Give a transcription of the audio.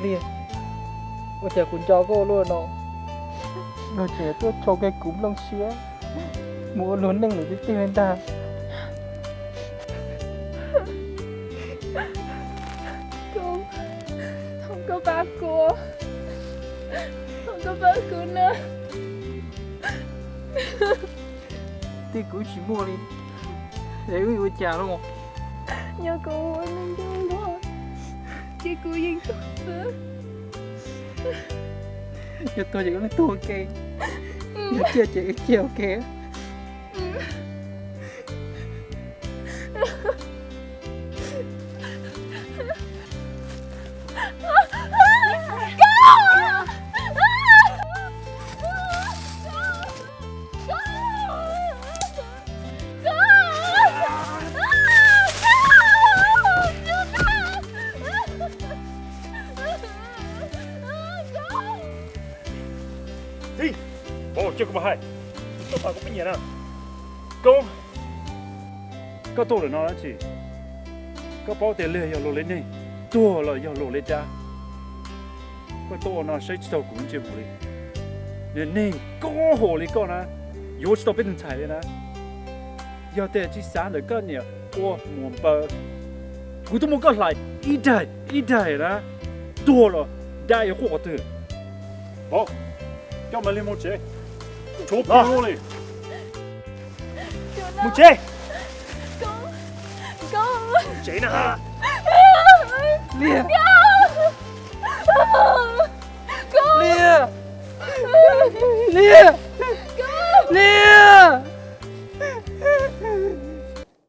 liền ôi trời cũng cho cô luôn nó rồi trẻ tôi cho cái cúm lông xía mua lớn nâng được cái tiền ta Cô không có ba cô, không có ba cô nữa. thì cứ chỉ mua đi để ôi chà luôn Nhớ cô nên đâu đó chỉ cô yên tốt nữa. giờ tôi chỉ có nói tôi ok giờ chưa chị chưa ok Gì? Ồ, chưa có hai. Tôi phải có cái gì nào? Có tôi là nó đó chị. Có bao tiền lừa giờ lộ lên này. Tôi là giờ lộ lên cha. Có tôi nó sẽ chỉ tao cũng chưa một đi. Nên này, có hồ lý con à. Yo chỉ tao biết đừng chạy lên à. Giờ để chỉ sáng được cái nhiều. Ô, muốn bơ. Cú tôi muốn có lại. Ít đại đó. Tôi là đại hộ tử. Ồ. Cho mày lên một chế. Chụp luôn đi. Một chế. Con Chế nè hả? Lia con Lia Lia